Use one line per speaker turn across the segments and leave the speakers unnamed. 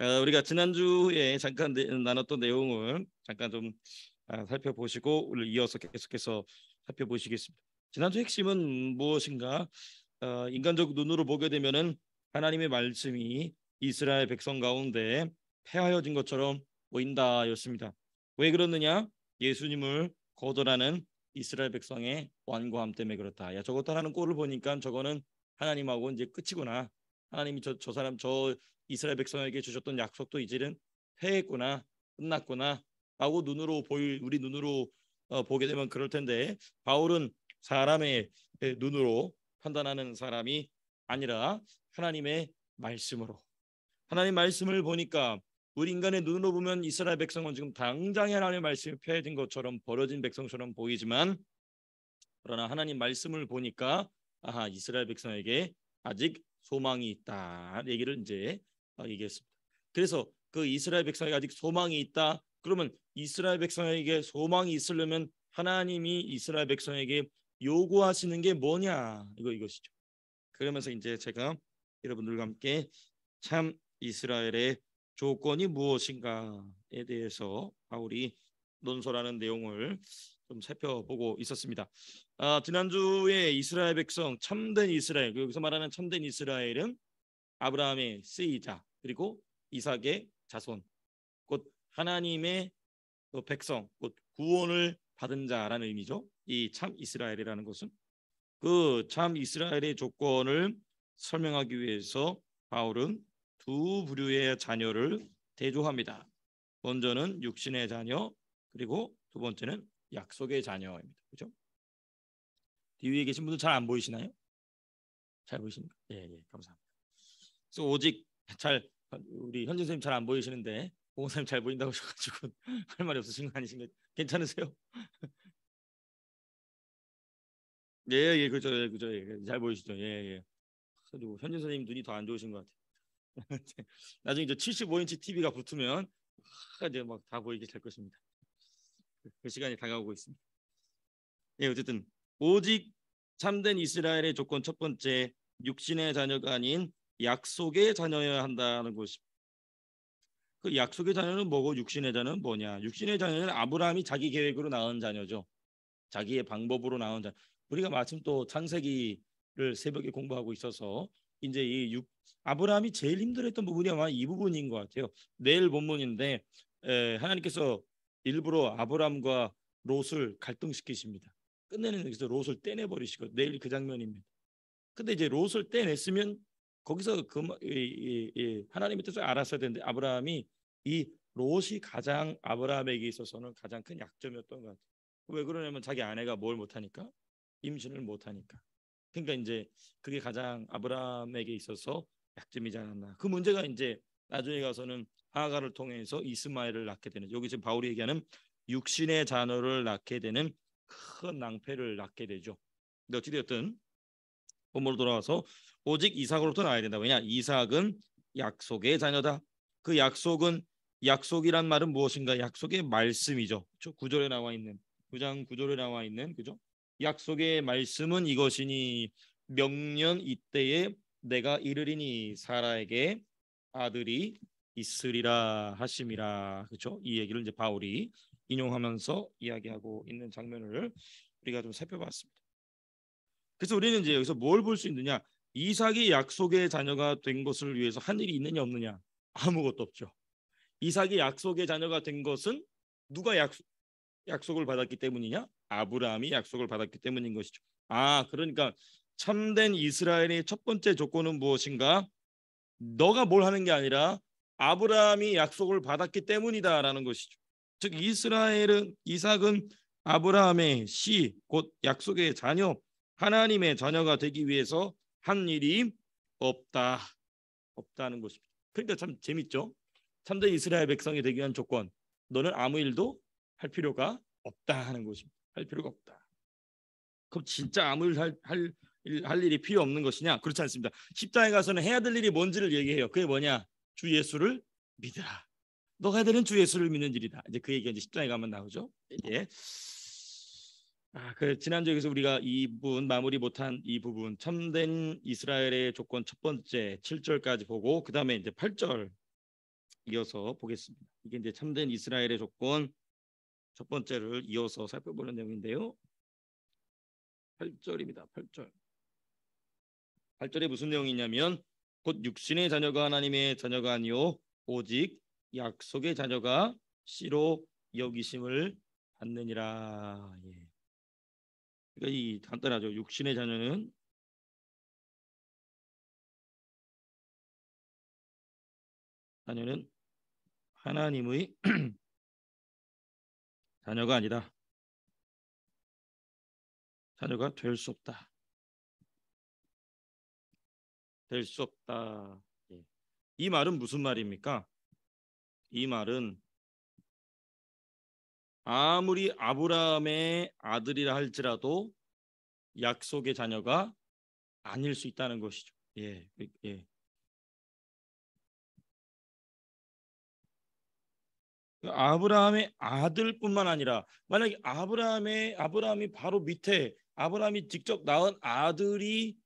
우리가 지난주에 잠깐 나눴던 내용을 잠깐 좀 살펴보시고 오늘 이어서 계속해서 살펴보시겠습니다. 지난주 핵심은 무엇인가? 인간적 눈으로 보게 되면은 하나님의 말씀이 이스라엘 백성 가운데 폐하여진 것처럼 보인다였습니다. 왜 그러느냐? 예수님을 거절하는 이스라엘 백성의 완고함 때문에 그렇다. 야, 저것 하나는 꼴을 보니까 저거는 하나님하고 이제 끝이구나. 하나님이 저 사람 저 이스라엘 백성에게 주셨던 약속도 이제는 패했구나, 끝났구나 라고 우리 눈으로 보게 되면 그럴 텐데, 바울은 사람의 눈으로 판단하는 사람이 아니라 하나님의 말씀으로, 하나님 말씀을 보니까 우리 인간의 눈으로 보면 이스라엘 백성은 지금 당장에 하나님의 말씀이 폐해진 것처럼 버려진 백성처럼 보이지만, 그러나 하나님 말씀을 보니까 이스라엘 백성에게 아직 소망이 있다 얘기를 이제 얘기했습니다. 그래서 그 이스라엘 백성에게 아직 소망이 있다. 그러면 이스라엘 백성에게 소망이 있으려면 하나님이 이스라엘 백성에게 요구하시는 게 뭐냐, 이것이죠. 그러면서 이제 제가 여러분들과 함께 참 이스라엘의 조건이 무엇인가에 대해서 바울이 논설하는 내용을 좀 살펴보고 있었습니다. 지난주에 이스라엘 백성, 참된 이스라엘, 여기서 말하는 참된 이스라엘은 아브라함의 세이자, 그리고 이삭의 자손, 곧 하나님의 백성, 곧 구원을 받은 자라는 의미죠. 이 참 이스라엘이라는 것은 그 참 이스라엘의 조건을 설명하기 위해서 바울은 두 부류의 자녀를 대조합니다. 먼저는 육신의 자녀, 그리고 두 번째는 약속의 자녀입니다. 그렇죠? 뒤에 계신 분들 잘 안 보이시나요? 잘 보이십니까? 예, 감사합니다. 그래서 오직 우리 현진 선생님 잘 안 보이시는데 공원 선생님 잘 보인다고 하셔가지고 할 말이 없으신 거 아니신가요? 괜찮으세요? 예, 그죠, 잘 보이시죠? 예. 그리고 현진 선생님 눈이 더 안 좋으신 것 같아요. 나중에 이제 75인치 TV가 붙으면 이제 막 다 보이게 될 것입니다. 그 시간이 다가오고 있습니다. 예, 어쨌든 오직 참된 이스라엘의 조건 첫 번째, 육신의 자녀가 아닌 약속의 자녀여야 한다는 것입니다. 그 약속의 자녀는 뭐고 육신의 자녀는 뭐냐? 육신의 자녀는 아브라함이 자기 계획으로 낳은 자녀죠. 자기의 방법으로 낳은 자녀. 우리가 마침 또 창세기를 새벽에 공부하고 있어서 이제 아브라함이 제일 힘들었던 부분이 아마 이 부분인 것 같아요. 내일 본문인데 하나님께서 일부러 아브라함과 롯을 갈등시키십니다. 끝내는 여기서 롯을 떼내버리시고 내일 그 장면입니다. 근데 이제 롯을 떼냈으면 거기서 하나님의 뜻을 알았어야 되는데 아브라함이 이 롯이 가장 아브라함에게 있어서는 가장 큰 약점이었던 것 같아요. 왜 그러냐면 자기 아내가 뭘 못하니까, 임신을 못하니까. 그러니까 이제 그게 가장 아브라함에게 있어서 약점이지 않았나. 그 문제가 이제 나중에 가서는 하가를 통해서 이스마엘을 낳게 되는, 여기 지금 바울이 얘기하는 육신의 자녀를 낳게 되는 큰 낭패를 낳게 되죠. 근데 어찌되었든 본문으로 돌아와서 오직 이삭으로부터 나와야 된다. 왜냐? 이삭은 약속의 자녀다. 그 약속이란 말은 무엇인가? 약속의 말씀이죠. 9절에 나와 있는 9장 9절에 나와 있는 그죠? 약속의 말씀은 이것이니 명년 이때에 내가 이르리니 사라에게 아들이 있으리라 하심이라. 그렇죠? 이 얘기를 이제 바울이 인용하면서 이야기하고 있는 장면을 우리가 좀 살펴봤습니다. 그래서 우리는 이제 여기서 뭘 볼 수 있느냐? 이삭이 약속의 자녀가 된 것을 위해서 한 일이 있느냐 없느냐? 아무것도 없죠. 이삭이 약속의 자녀가 된 것은 누가 약속을 받았기 때문이냐? 아브라함이 약속을 받았기 때문인 것이죠. 그러니까 참된 이스라엘의 첫 번째 조건은 무엇인가? 너가 뭘 하는 게 아니라 아브라함이 약속을 받았기 때문이다라는 것이죠. 즉 이삭은 아브라함의 곧 약속의 자녀, 하나님의 자녀가 되기 위해서 한 일이 없다는 것입니다. 그러니까 참 재밌죠. 참된 이스라엘 백성이 되기 위한 조건, 너는 아무 일도 할 필요가 없다 하는 것입니다. 할 필요가 없다. 그럼 진짜 아무 일 할 일이 필요 없는 것이냐? 그렇지 않습니다. 십자가에 가서는 해야 될 일이 뭔지를 얘기해요. 그게 뭐냐? 주 예수를 믿으라. 너가 해야 되는 주 예수를 믿는 일이다. 이제 그 얘기가 이제 십자가에 가면 나오죠. 이게 그 지난주에서 우리가 마무리 못한 이 부분, 참된 이스라엘의 조건 첫 번째 7절까지 보고 그 다음에 이제 8절 이어서 보겠습니다. 이게 이제 참된 이스라엘의 조건 첫 번째를 이어서 살펴보는 내용인데요. 8절입니다. 8절. 8절에 무슨 내용이냐면 곧 육신의 자녀가 하나님의 자녀가 아니요 오직 약속의 자녀가 씨로 여기심을 받느니라. 예. 그러니까 이 간단하죠. 육신의 자녀는 하나님의 자녀가 아니다. 자녀가 될 수 없다. 될 수 없다. 예. 이 말은 무슨 말입니까? 이 말은 아무리 아브라함의 아들이라 할지라도 약속의 자녀가 아닐 수 있다는 것이죠. 예, 예. 아브라함의 아들뿐만 아니라 만약에 아브라함이 바로 밑에 아브라함이 직접 낳은 아들이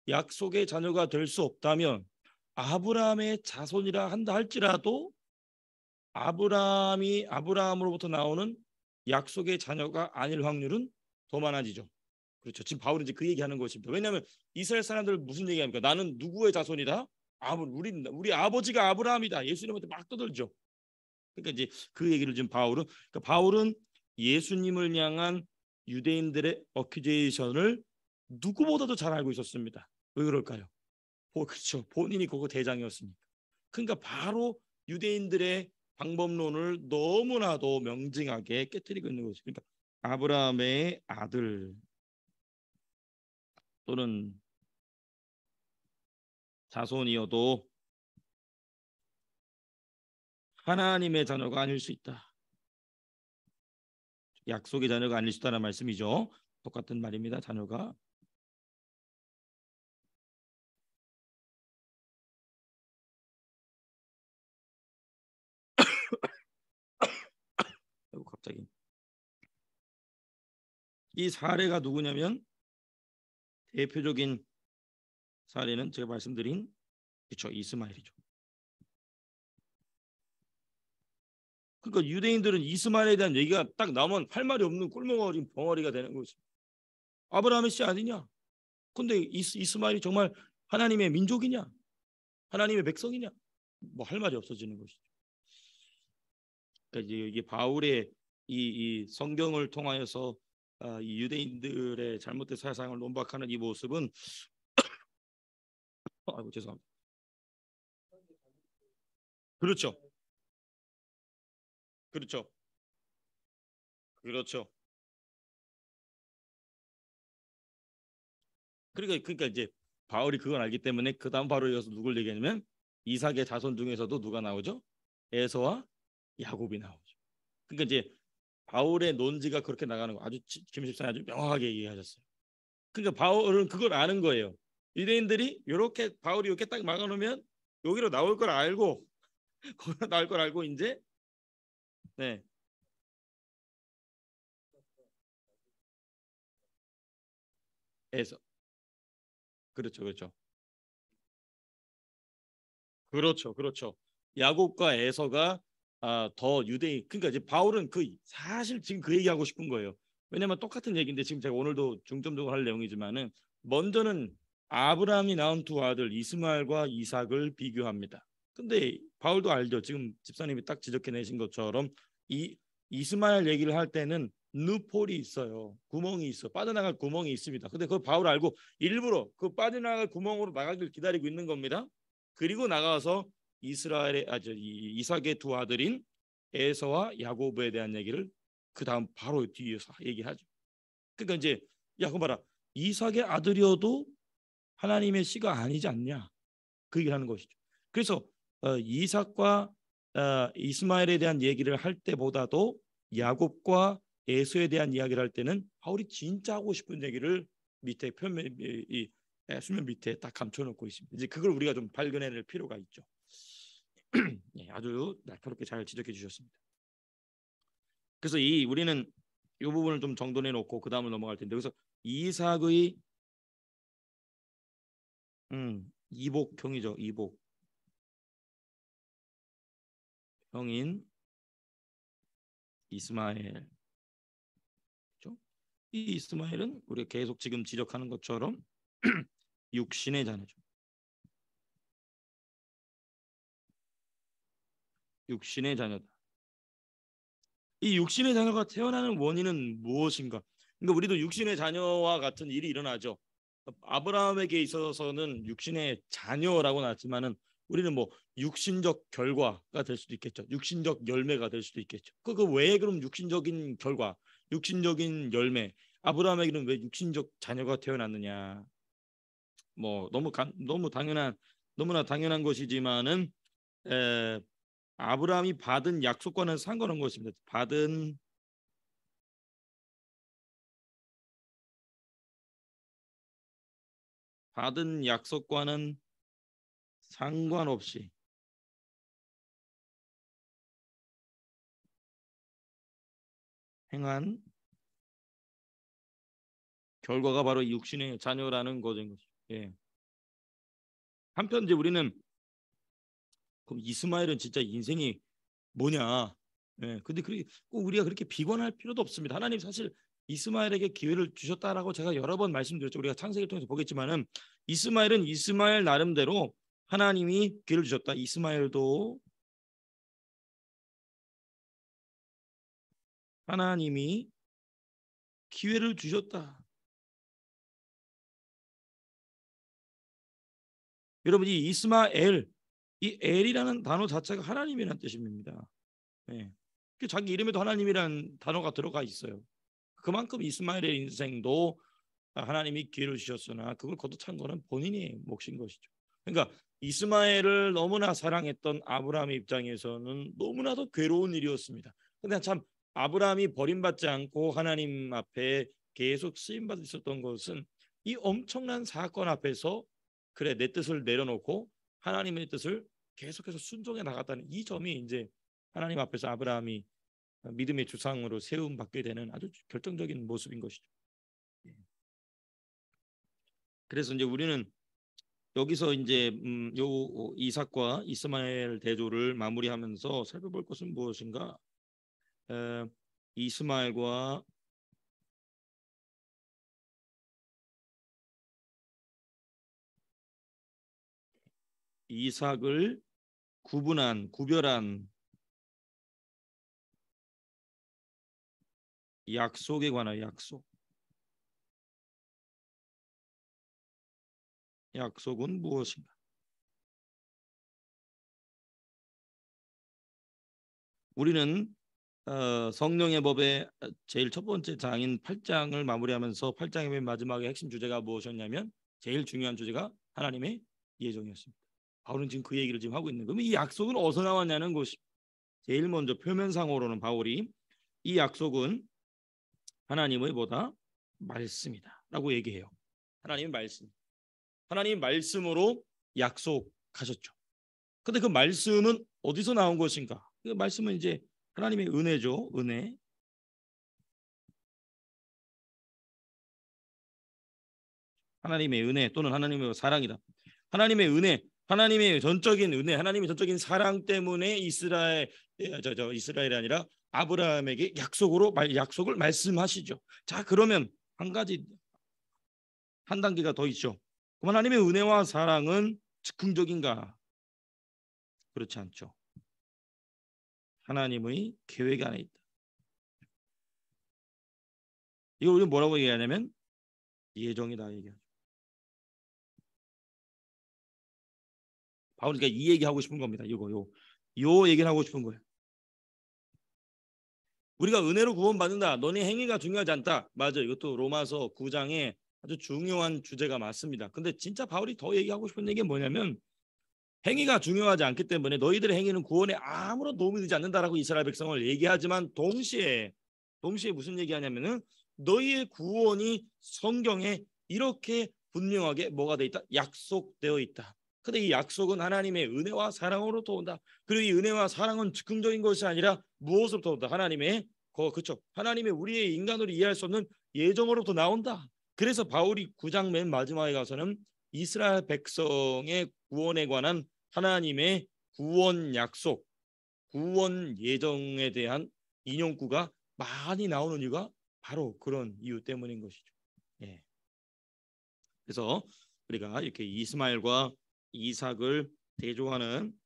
약속의 자녀가 될 수 없다면 아브라함의 자손이라 한다 할지라도 아브라함으로부터 나오는 약속의 자녀가 아닐 확률은 더 많아지죠. 그렇죠. 지금 바울은 이제 그 얘기하는 것입니다. 왜냐하면 이스라엘 사람들 무슨 얘기합니까? 나는 누구의 자손이다? 우리 아버지가 아브라함이다. 예수님한테 막 떠들죠. 그러니까 이제 그 얘기를 지금 바울은 예수님을 향한 유대인들의 어큐제이션을 누구보다도 잘 알고 있었습니다. 왜 그럴까요? 그렇죠. 본인이 그거 대장이었으니까. 그러니까 바로 유대인들의 방법론을 너무나도 명징하게 깨뜨리고 있는 거죠. 그러니까 아브라함의 아들 또는 자손이어도 하나님의 자녀가 아닐 수 있다. 약속의 자녀가 아닐 수 있다는 말씀이죠. 똑같은 말입니다. 자녀가. 갑자기 이 사례가 누구냐면 대표적인 사례는 제가 말씀드린 그렇죠. 이스마엘이죠. 그러니까 유대인들은 이스마엘에 대한 얘기가 딱 나오면 할 말이 없는 꿀먹어진 벙어리가 되는 거죠. 아브라함의 씨 아니냐? 근데 이스마엘이 정말 하나님의 민족이냐? 하나님의 백성이냐? 뭐 할 말이 없어지는 것이죠. 그러니까 이게 바울의 이 성경을 통하여서 이 유대인들의 잘못된 사상을 논박하는 이 모습은 아이고 죄송합니다. 그렇죠. 그렇죠. 그렇죠. 그러니까 이제 바울이 그걸 알기 때문에 그 다음 바로 이어서 누굴 얘기하냐면 이삭의 자손 중에서도 누가 나오죠? 에서와 야곱이 나오죠. 그러니까 이제 바울의 논지가 그렇게 나가는 거 아주 김 집사님 아주 명확하게 얘기하셨어요. 그러니까 바울은 그걸 아는 거예요. 유대인들이 이렇게 바울이 이렇게 딱 막아놓으면 여기로 나올 걸 알고 거기로 나올 걸 알고 이제 네 에서 그렇죠 그렇죠 그렇죠. 야곱과 에서가 더 유대인 그러니까 이제 바울은 그 사실 지금 그 얘기하고 싶은 거예요. 왜냐하면 똑같은 얘기인데 지금 제가 오늘도 중점적으로 할 내용이지만은 먼저는 아브라함이 낳은 두 아들 이스마엘과 이삭을 비교합니다. 근데 바울도 알죠. 지금 집사님이 딱 지적해내신 것처럼 이 이스마엘 얘기를 할 때는 누폴이 있어요. 구멍이 있어. 빠져나갈 구멍이 있습니다. 근데 그걸 바울 알고 일부러 그 빠져나갈 구멍으로 나가길 기다리고 있는 겁니다. 그리고 나가서 이삭의 두 아들인 에서와 야고보에 대한 얘기를 그 다음 바로 뒤에서 얘기하죠. 그러니까 이제 야, 그 봐라. 이삭의 아들이어도 하나님의 씨가 아니지 않냐? 그 얘기를 하는 것이죠. 그래서 이삭과 이스마엘에 대한 얘기를 할 때보다도 야곱과 에서에 대한 이야기를 할 때는 바울이 진짜 하고 싶은 얘기를 밑에 수면 밑에 딱 감춰놓고 있습니다. 이제 그걸 우리가 좀 발견해낼 필요가 있죠. 네, 아주 날카롭게 잘 지적해 주셨습니다. 그래서 우리는 이 부분을 좀 정돈해 놓고 그 다음을 넘어갈 텐데 그래서 이삭의 이복형이죠. 이복. 형인 이스마엘. 그렇죠? 이 이스마엘은 우리가 계속 지금 지적하는 것처럼 육신의 자녀죠. 육신의 자녀다. 이 육신의 자녀가 태어나는 원인은 무엇인가? 그러니까 우리도 육신의 자녀와 같은 일이 일어나죠. 아브라함에게 있어서는 육신의 자녀라고 나왔지만은 우리는 뭐 육신적 결과가 될 수도 있겠죠. 육신적 열매가 될 수도 있겠죠. 왜 그럼 육신적인 결과, 육신적인 열매, 아브라함에게는 왜 육신적 자녀가 태어났느냐? 뭐 너무나 당연한 것이지만은 아브라함이 받은 약속과는 상관없는 것입니다. 받은 약속과는 상관없이 행한 결과가 바로 육신의 자녀라는 것인 거죠. 예. 한편 이제 우리는 그럼 이스마엘은 진짜 인생이 뭐냐? 예. 근데 꼭 우리가 그렇게 비관할 필요도 없습니다. 하나님 사실 이스마엘에게 기회를 주셨다라고 제가 여러 번 말씀드렸죠. 우리가 창세기를 통해서 보겠지만은 이스마엘은 이스마엘 나름대로 하나님이 기회를 주셨다. 이스마엘도 하나님이 기회를 주셨다. 여러분 이 이스마엘 이 엘이라는 단어 자체가 하나님이라는 뜻입니다. 예. 자기 이름에도 하나님이라는 단어가 들어가 있어요. 그만큼 이스마엘의 인생도 하나님이 기회를 주셨으나 그걸 거듭한 거는 본인의 몫인 것이죠. 그러니까 이스마엘을 너무나 사랑했던 아브라함의 입장에서는 너무나도 괴로운 일이었습니다. 근데 참 아브라함이 버림받지 않고 하나님 앞에 계속 쓰임받을 수 있었던 것은 이 엄청난 사건 앞에서 그래 내 뜻을 내려놓고 하나님의 뜻을 계속해서 순종해 나갔다는 이 점이 이제 하나님 앞에서 아브라함이 믿음의 주상으로 세움 받게 되는 아주 결정적인 모습인 것이죠. 그래서 이제 우리는 여기서 이제 요 이삭과 이스마엘 대조를 마무리하면서 살펴볼 것은 무엇인가? 에, 이스마엘과 이삭을 구별한 약속에 관한 약속은 무엇인가? 우리는 성령의 법의 제일 첫 번째 장인 8장을 마무리하면서 8장의 맨 마지막에 핵심 주제가 무엇이었냐면 제일 중요한 주제가 하나님의 예정이었습니다. 바울은 지금 그 얘기를 지금 하고 있는 거예요. 그럼 이 약속은 어디서 나왔냐는 것이 제일 먼저 표면상으로는 바울이 이 약속은 하나님의 뭐다? 말씀이다라고 얘기해요. 하나님의 말씀. 하나님 말씀으로 약속하셨죠. 근데 그 말씀은 어디서 나온 것인가? 그 말씀은 이제 하나님의 은혜죠. 은혜. 하나님의 은혜 또는 하나님의 사랑이다. 하나님의 은혜, 하나님의 전적인 은혜, 하나님의 전적인 사랑 때문에 이스라엘이 아니라 아브라함에게 약속을 말씀하시죠. 자, 그러면 한 단계가 더 있죠. 그럼 하나님의 은혜와 사랑은 즉흥적인가? 그렇지 않죠. 하나님의 계획 안에 있다. 이걸 우리 뭐라고 얘기하냐면 예정이다 얘기하죠. 바울이가 이 얘기하고 싶은 겁니다. 요 얘기를 하고 싶은 거예요. 우리가 은혜로 구원받는다. 너네 행위가 중요하지 않다. 맞아요. 이것도 로마서 9장에 아주 중요한 주제가 맞습니다. 근데 진짜 바울이 더 얘기하고 싶은 얘기는 뭐냐면 행위가 중요하지 않기 때문에 너희들의 행위는 구원에 아무런 도움이 되지 않는다라고 이스라엘 백성을 얘기하지만 동시에 무슨 얘기하냐면은 너희의 구원이 성경에 이렇게 분명하게 뭐가 돼 있다? 약속되어 있다. 근데 이 약속은 하나님의 은혜와 사랑으로부터 온다. 그리고 이 은혜와 사랑은 즉흥적인 것이 아니라 무엇으로부터 온다? 그렇죠. 하나님의 우리의 인간으로 이해할 수 없는 예정으로부터 나온다. 그래서 바울이 9장 맨 마지막에 가서는 이스라엘 백성의 구원에 관한 하나님의 구원 약속, 구원 예정에 대한 인용구가 많이 나오는 이유가 바로 그런 이유 때문인 것이죠. 예. 그래서 우리가 이렇게 이스마엘과 이삭을 대조하는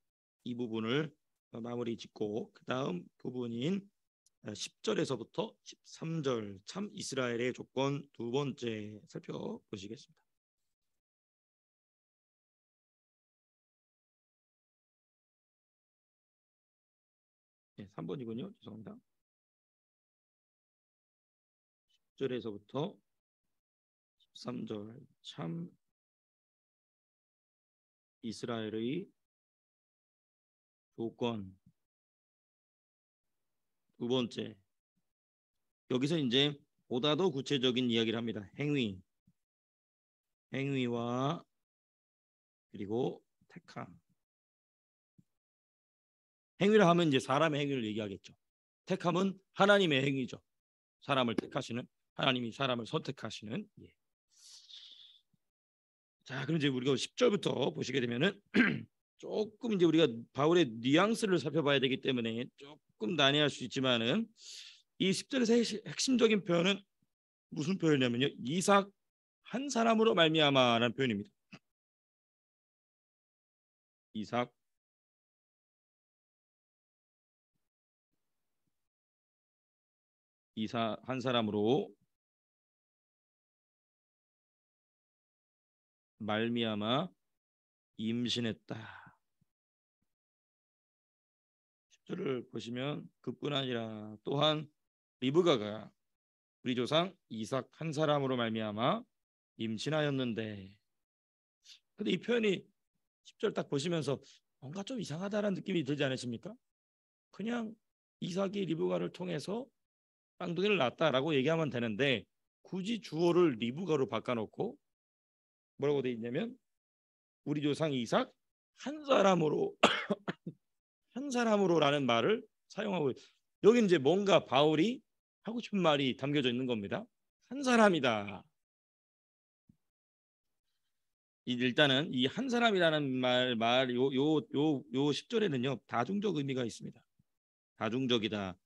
이 부분을 마무리 짓고 그 다음 부분인 10절에서부터 13절 참 이스라엘의 조건 두 번째 살펴보시겠습니다. 네, 3번이군요. 죄송합니다. 10절에서부터 13절 참 이스라엘의 조건 두 번째. 여기서 이제 보다 더 구체적인 이야기를 합니다. 행위와 그리고 택함. 행위를 하면 이제 사람의 행위를 얘기하겠죠. 택함은 하나님의 행위죠. 사람을 택하시는 하나님이 사람을 선택하시는. 예. 자, 그럼 이제 우리가 10절부터 보시게 되면은 조금 이제 우리가 바울의 뉘앙스를 살펴봐야 되기 때문에 조금 난해할 수 있지만은 이 10절에서 핵심적인 표현은 무슨 표현이냐면요. 이삭 한 사람으로 말미암아라는 표현입니다. 이삭 한 사람으로 말미암아 임신했다. 10절을 보시면 그뿐 아니라 또한 리브가가 우리 조상 이삭 한 사람으로 말미암아 임신하였는데, 근데 이 표현이 10절 딱 보시면서 뭔가 좀 이상하다라는 느낌이 들지 않으십니까? 그냥 이삭이 리브가를 통해서 쌍둥이를 낳았다라고 얘기하면 되는데 굳이 주어를 리브가로 바꿔놓고 뭐라고 돼 있냐면 우리 조상 이삭 한 사람으로 한 사람으로라는 말을 사용하고 여기 이제 뭔가 바울이 하고 싶은 말이 담겨져 있는 겁니다. 한 사람이다. 일단은 이 한 사람이라는 요 10절에는요 다중적 의미가 있습니다. 다중적이다.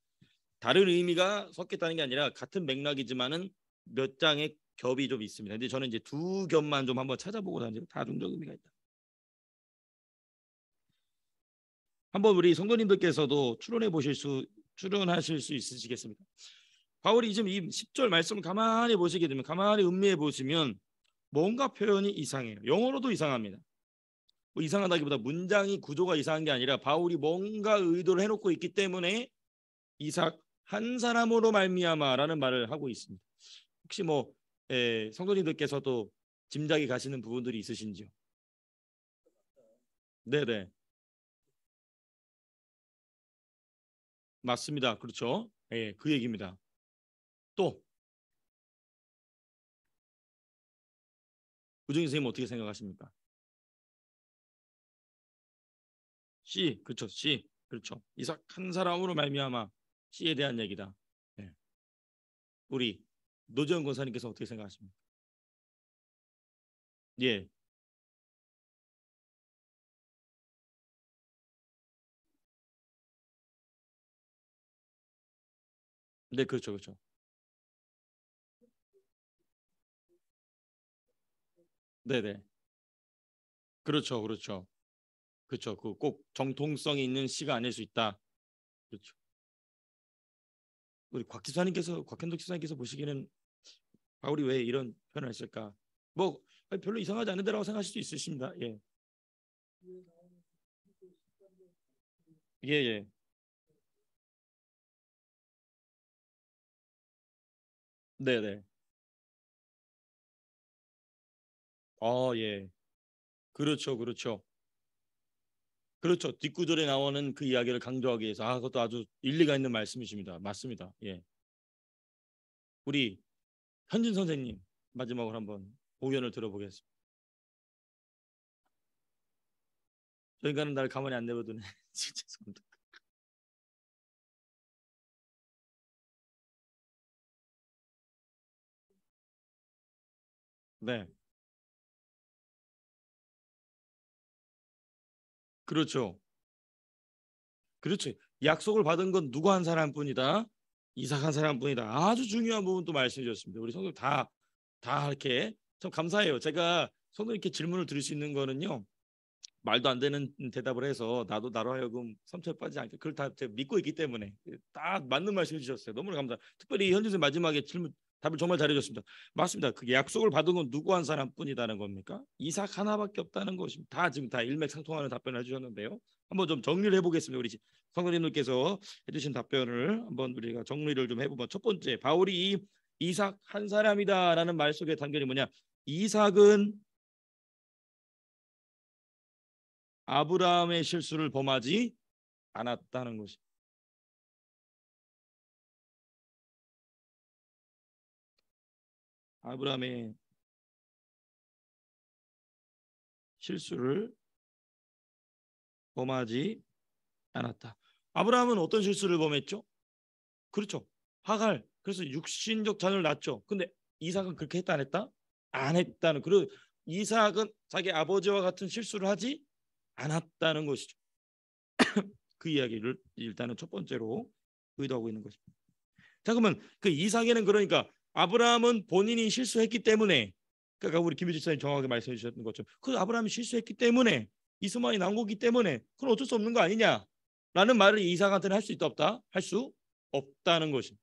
다른 의미가 섞였다는 게 아니라 같은 맥락이지만은 몇 장의 겹이 좀 있습니다. 근데 저는 이제 두 겹만 좀 한번 찾아보고 다니죠. 다중적 의미가 있다. 한번 우리 성도님들께서도 추론하실 수 있으시겠습니까? 바울이 지금 이 10절 말씀을 가만히 보시게 되면 가만히 음미해 보시면 뭔가 표현이 이상해요. 영어로도 이상합니다. 뭐 이상하다기보다 문장이 구조가 이상한 게 아니라 바울이 뭔가 의도를 해놓고 있기 때문에 이삭 한 사람으로 말미암아라는 말을 하고 있습니다. 혹시 뭐 성도님들께서도 짐작이 가시는 부분들이 있으신지요? 네네, 맞습니다. 그렇죠. 예, 그 얘기입니다. 또 우정희 선생님 어떻게 생각하십니까? C, 그렇죠. C, 그렇죠. 이삭 한 사람으로 말미암아 C에 대한 얘기다. 예. 우리 노재현 권사님께서 어떻게 생각하십니까? 예, 네, 그렇죠, 그렇죠. 네네, 그렇죠, 그렇죠, 그렇죠. 그 꼭 정통성이 있는 시가 아닐 수 있다. 그렇죠. 우리 곽현덕 기사님께서 보시기에는 바울이 왜 이런 표현을 했을까? 뭐 별로 이상하지 않은데라고 생각하실 수 있으십니다. 예, 예, 예. 네네. 예. 그렇죠, 그렇죠. 그렇죠. 뒷구절에 나오는 그 이야기를 강조하기 위해서 그것도 아주 일리가 있는 말씀이십니다. 맞습니다. 예. 우리 현진 선생님 마지막으로 한번 의견을 들어보겠습니다. 저희가는 날 가만히 안 내버두네. 진짜 죄송합니다. 네, 그렇죠. 그렇죠. 약속을 받은 건 누구 한 사람뿐이다. 이삭 한 사람뿐이다. 아주 중요한 부분 또 말씀해 주셨습니다. 우리 성도 다 이렇게 참 감사해요. 제가 성도 이렇게 질문을 드릴 수 있는 거는요. 말도 안 되는 대답을 해서 나로 하여금 삼천에 빠지지 않게 그걸 다 제가 믿고 있기 때문에 딱 맞는 말씀 해주셨어요. 너무 감사. 특별히 현진 선 마지막에 질문 답을 정말 잘해줬습니다. 맞습니다. 그게 약속을 받은 건 누구 한 사람뿐이다는 겁니까? 이삭 하나밖에 없다는 것입니다. 다 지금 다 일맥상통하는 답변을 해주셨는데요. 한번 좀 정리를 해보겠습니다. 우리 성도님들께서 해주신 답변을 한번 우리가 정리를 좀 해보면 첫 번째 바울이 이 이삭 한 사람이다라는 말 속에 담겨 있는 뭐냐? 이삭은 아브라함의 실수를 범하지 않았다는 것이. 아브라함의 실수를 범하지 않았다. 아브라함은 어떤 실수를 범했죠? 그렇죠. 하갈. 그래서 육신적 자녀를 낳았죠. 근데 이삭은 그렇게 했다 안 했다? 안 했다는. 그리고 이삭은 자기 아버지와 같은 실수를 하지 않았다는 것이죠. 그 이야기를 일단은 첫 번째로 의도하고 있는 것입니다. 자 그러면 그 이삭에는 그러니까 아브라함은 본인이 실수했기 때문에 그러니까 우리 김유지 선생님 정확하게 말씀해 주셨던 것처럼 그 아브라함이 실수했기 때문에 이스마엘이 나온 거기 때문에 그건 어쩔 수 없는 거 아니냐라는 말을 이삭한테는 할 수 있다 없다? 할 수 없다는 것입니다.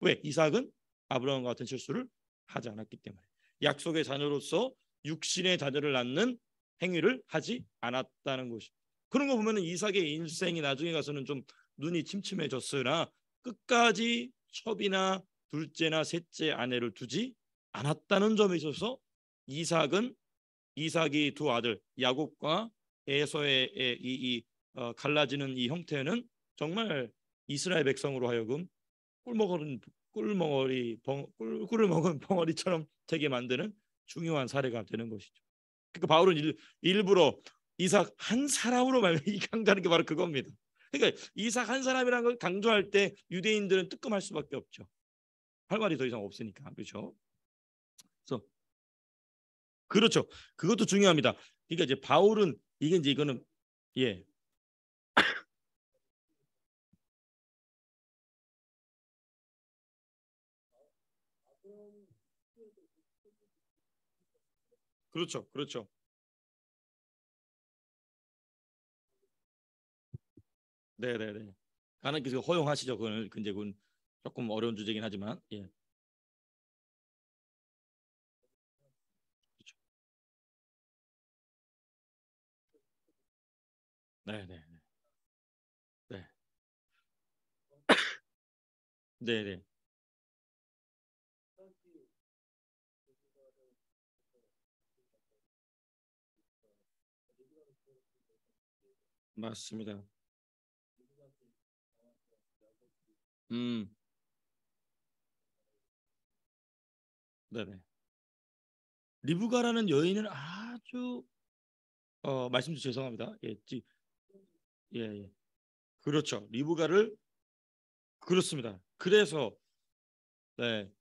왜? 이삭은 아브라함과 같은 실수를 하지 않았기 때문에 약속의 자녀로서 육신의 자녀를 낳는 행위를 하지 않았다는 것입니다. 그런 거 보면은 이삭의 인생이 나중에 가서는 좀 눈이 침침해졌으나 끝까지 첩이나 둘째나 셋째 아내를 두지 않았다는 점에 있어서 이삭은 이삭이 두 아들 야곱과 에서의 갈라지는 이 형태는 정말 이스라엘 백성으로 하여금 꿀을 먹은 벙어리처럼 되게 만드는 중요한 사례가 되는 것이죠. 그러니까 바울은 일부러 이삭 한 사람으로 말면 이강가는 게 바로 그겁니다. 그러니까 이삭 한 사람이라는 걸 강조할 때 유대인들은 뜨끔할 수밖에 없죠. 할 말이 더 이상 없으니까. 그렇죠? 그래서 그렇죠. 그것도 중요합니다. 그러니까 이제 바울은 이게 이제 이거는 예. 그렇죠. 그렇죠. 네, 네, 네. 하나님께서 허용하시죠. 그건 근데 그건 조금 어려운 주제긴 하지만 예. 그렇죠. 네, 네, 네. 네, 네. 맞습니다. 음. 네, 네. 리브가라는 여인은 아주 말씀 주 죄송합니다. 예, 예, 예. 그렇죠. 리브가를 그렇습니다. 그래서 네,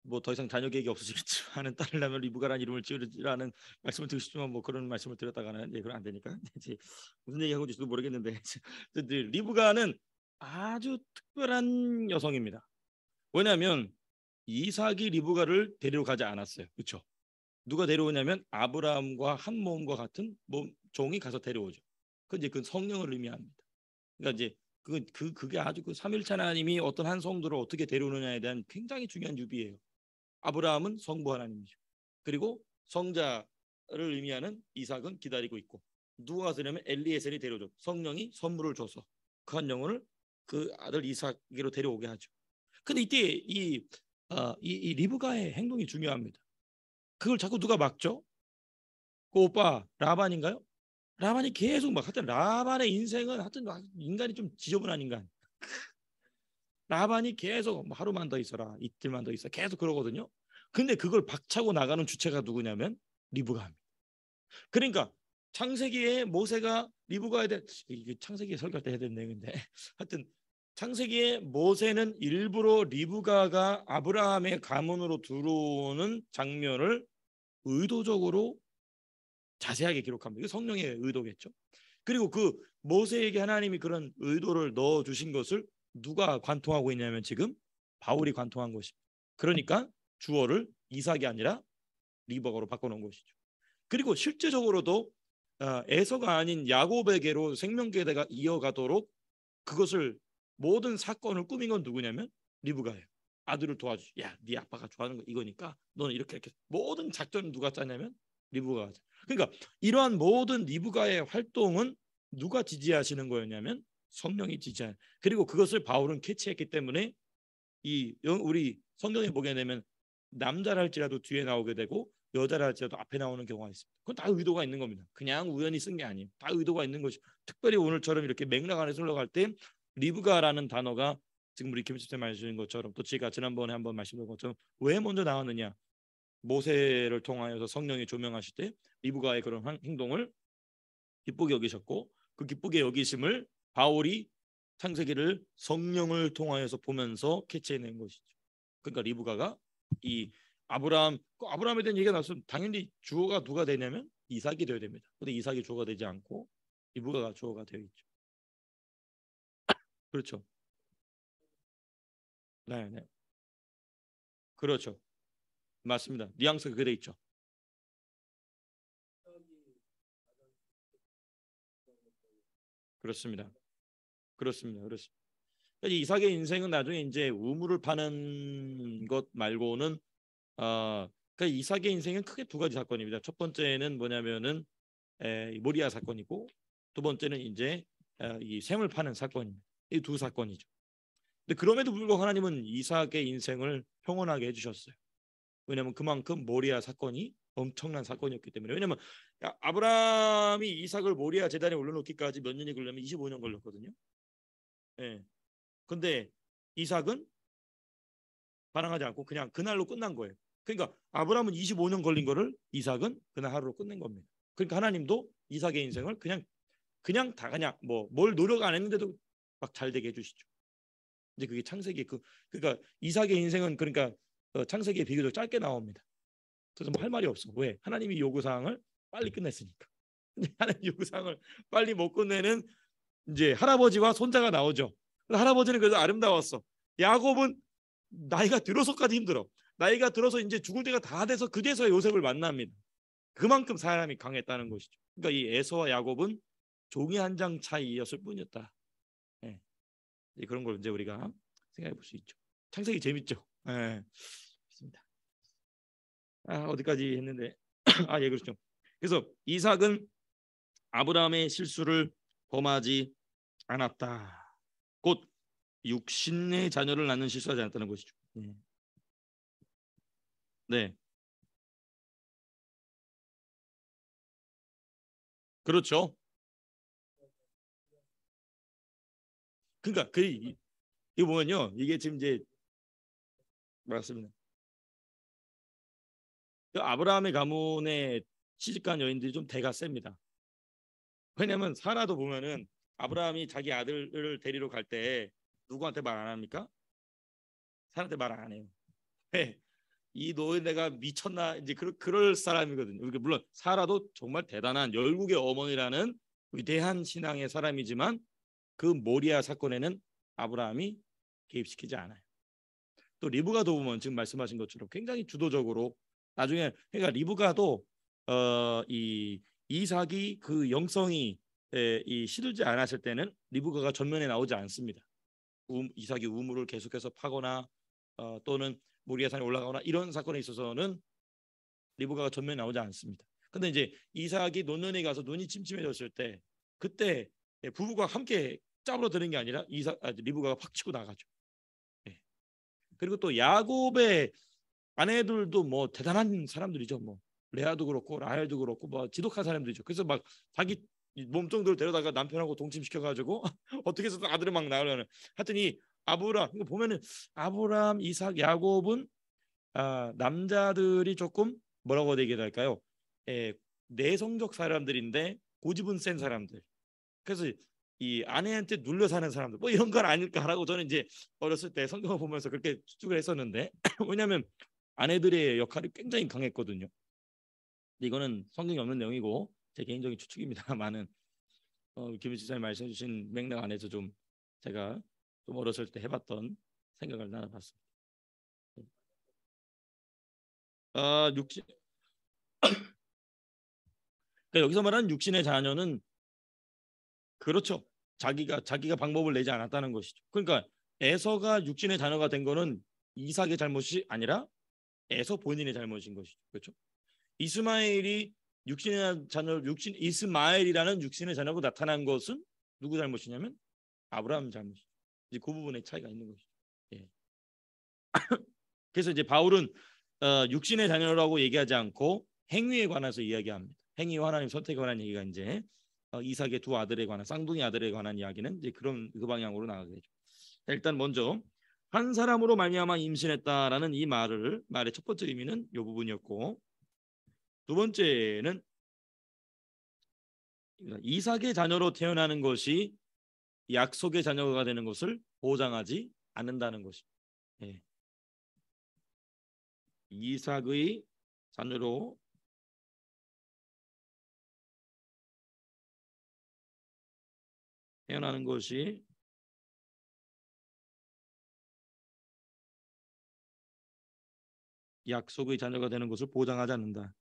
뭐 더 이상 자녀 계획이 없으시겠지만은 딸을 낳으면 리브가라는 이름을 지으라는 말씀을 드리고 싶지만 뭐 그런 말씀을 드렸다가는 예, 그건 안 되니까 이제 무슨 얘기하고 있는지도 모르겠는데 리브가는 아주 특별한 여성입니다. 왜냐하면 이삭이 리브가를 데리러 가지 않았어요. 그렇죠? 누가 데려오냐면 아브라함과 한 몸과 같은 종이 가서 데려오죠. 그 이제 그 성령을 의미합니다. 그러니까 이제 그게 아주 그 삼일체 하나님이 어떤 한 성도를 어떻게 데려오느냐에 대한 굉장히 중요한 유비예요. 아브라함은 성부 하나님이죠. 그리고 성자를 의미하는 이삭은 기다리고 있고 누가 가서 냐면 엘리에셀이 데려줘. 성령이 선물을 줘서 그 한 영혼을 그 아들 이삭에게로 데려오게 하죠. 근데 이때 이 리브가의 행동이 중요합니다. 그걸 자꾸 누가 막죠? 그 오빠 라반인가요? 라반이 계속 막 하여튼 라반의 인생은 하여튼 인간이 좀 지저분한 인간. 라반이 계속 뭐 하루만 더 있어라 이틀만 더 있어 계속 그러거든요. 근데 그걸 박차고 나가는 주체가 누구냐면 리브가입니다. 그러니까 창세기에 모세가 리브가에 대해 이게 창세기 설교할 때 해야 되는 내용인데 하여튼 창세기에 모세는 일부러 리브가가 아브라함의 가문으로 들어오는 장면을 의도적으로 자세하게 기록합니다. 이게 성령의 의도겠죠. 그리고 그 모세에게 하나님이 그런 의도를 넣어 주신 것을 누가 관통하고 있냐면 지금 바울이 관통한 것입니다. 그러니까 주어를 이삭이 아니라 리버가로 바꿔놓은 것이죠. 그리고 실제적으로도 에서가 아닌 야곱에게로 생명계대가 이어가도록 그것을 모든 사건을 꾸민 건 누구냐면 리브가예요. 아들을 도와주. 야, 네 아빠가 좋아하는 거 이거니까 너는 이렇게 모든 작전을 누가 짜냐면 리브가가. 그러니까 이러한 모든 리브가의 활동은 누가 지지하시는 거였냐면 성령이 지지한. 그리고 그것을 바울은 캐치했기 때문에 우리 성경에 보게 되면 남자라 할지라도 뒤에 나오게 되고 여자라 할지라도 앞에 나오는 경우가 있습니다. 그건 다 의도가 있는 겁니다. 그냥 우연히 쓴 게 아니에요. 다 의도가 있는 것이. 특별히 오늘처럼 이렇게 맥락 안에서 흘러갈 때 리브가라는 단어가 지금 우리 김수태 말씀하신 것처럼 또 제가 지난번에 한번 말씀드린 것처럼 왜 먼저 나왔느냐. 모세를 통하여서 성령이 조명하실 때 리브가의 그런 행동을 기쁘게 여기셨고 그 기쁘게 여기심을 바울이 창세기를 성령을 통하여서 보면서 캐치해낸 것이죠. 그러니까 리브가가 이 아브라함에 대한 얘기가 나왔으면 당연히 주어가 누가 되냐면 이삭이 되어야 됩니다. 근데 이삭이 주어가 되지 않고 리브가가 주어가 되어 있죠. 그렇죠. 네, 네. 그렇죠. 맞습니다. 뉘앙스가 그대 있죠. 그렇습니다. 그렇습니다. 그렇습니다. 그러니까 이삭의 인생은 나중에 이제 우물을 파는 것 말고는 그러니까 이삭의 인생은 크게 두 가지 사건입니다. 첫 번째는 뭐냐면은 모리아 사건이고 두 번째는 이제 이 샘을 파는 사건입니다. 이 두 사건이죠. 근데 그럼에도 불구하고 하나님은 이삭의 인생을 평온하게 해주셨어요. 왜냐하면 그만큼 모리아 사건이 엄청난 사건이었기 때문에. 왜냐하면 아브라함이 이삭을 모리아 제단에 올려놓기까지 몇 년이 걸려면 25년 걸렸거든요. 예. 근데 이삭은 반항하지 않고 그냥 그날로 끝난 거예요. 그러니까 아브라함은 25년 걸린 거를 이삭은 그날 하루로 끝낸 겁니다. 그러니까 하나님도 이삭의 인생을 그냥 다 그냥 뭐 뭘 노력 안 했는데도 막 잘 되게 해주시죠. 이제 그게 창세기 그러니까 이삭의 인생은 그러니까 창세기에 비교적 짧게 나옵니다. 그래서 뭐 할 말이 없어. 왜? 하나님이 요구사항을 빨리 끝냈으니까. 하나님 요구사항을 빨리 못 끝내는 이제 할아버지와 손자가 나오죠. 할아버지는 그래도 아름다웠어. 야곱은 나이가 들어서까지 힘들어. 나이가 들어서 이제 죽을 때가 다 돼서 그제서야 요셉을 만납니다. 그만큼 사람이 강했다는 것이죠. 그러니까 이 에서와 야곱은 종이 한 장 차이였을 뿐이었다. 예. 그런 걸 이제 우리가 생각해 볼 수 있죠. 창세기 재밌죠. 예. 좋습니다. 어디까지 했는데 예, 그렇죠. 그래서 이삭은 아브라함의 실수를 범하지 않았다. 곧 육신의 자녀를 낳는 실수하지 않았다는 것이죠. 네. 네. 그렇죠. 그러니까 이거 보면요. 이게 지금 이제 맞습니다. 그 아브라함의 가문에 시집간 여인들이 좀 대가 셉니다. 왜냐면 사라도 보면은 아브라함이 자기 아들을 데리러 갈 때 누구한테 말 안 합니까? 사라한테 말 안 해요. 왜? 이 노예가 미쳤나 이제 그럴 사람이거든요. 그러니까 물론 사라도 정말 대단한 열국의 어머니라는 위대한 신앙의 사람이지만 그 모리아 사건에는 아브라함이 개입시키지 않아요. 또 리브가도 보면 지금 말씀하신 것처럼 굉장히 주도적으로 나중에 그러니까 리브가도 이 이삭이 그 영성이 이 시들지 않았을 때는 리브가가 전면에 나오지 않습니다. 이삭이 우물을 계속해서 파거나 또는 모리아 산에 올라가거나 이런 사건에 있어서는 리브가가 전면에 나오지 않습니다. 근데 이제 이삭이 논년에 가서 눈이 침침해졌을 때 그때 부부가 함께 짭으로 드는 게 아니라 리브가가 팍 치고 나가죠. 예. 그리고 또 야곱의 아내들도 뭐 대단한 사람들이죠. 뭐 레아도 그렇고 라헬도 그렇고 뭐 지독한 사람들이죠. 그래서 막 자기 몸종들 데려다가 남편하고 동침시켜가지고 어떻게 해서 아들을 막 낳으려는. 하여튼 이 아브람 이거 보면은 아브람, 이삭, 야곱은 남자들이 조금 뭐라고 얘기해야 할까요? 내성적 사람들인데 고집은 센 사람들. 그래서 이 아내한테 눌려 사는 사람들 뭐 이런 건 아닐까라고 저는 이제 어렸을 때 성경을 보면서 그렇게 추측을 했었는데 왜냐하면 아내들의 역할이 굉장히 강했거든요. 이거는 성경에 없는 내용이고 제 개인적인 추측입니다만은 김 지사님 말씀해 주신 맥락 안에서 좀 제가 좀 어렸을 때 해봤던 생각을 나눠봤습니다. 육신, 그러니까 여기서 말하는 육신의 자녀는 그렇죠. 자기가 방법을 내지 않았다는 것이죠. 그러니까 에서가 육신의 자녀가 된 거는 이삭의 잘못이 아니라 에서 본인의 잘못인 것이죠. 그렇죠? 이스마엘이 육신의 자녀 이스마엘이라는 육신의 자녀로 나타난 것은 누구 잘못이냐면 아브라함 잘못이죠. 이제 그 부분에 차이가 있는 것이죠. 예. 그래서 이제 바울은 육신의 자녀라고 얘기하지 않고 행위에 관해서 이야기합니다. 행위와 하나님 선택에 관한 얘기가 이제 이삭의 두 아들에 관한 쌍둥이 아들에 관한 이야기는 이제 그 방향으로 나가게 되죠. 일단 먼저 한 사람으로 말미암아 임신했다라는 이 말의 첫 번째 의미는 이 부분이었고, 두 번째는 이삭의 자녀로 태어나는 것이 약속의 자녀가 되는 것을 보장하지 않는다는 것입니다. 예. 이삭의 자녀로 태어나는 것이 약속의 자녀가 되는 것을 보장하지 않는다.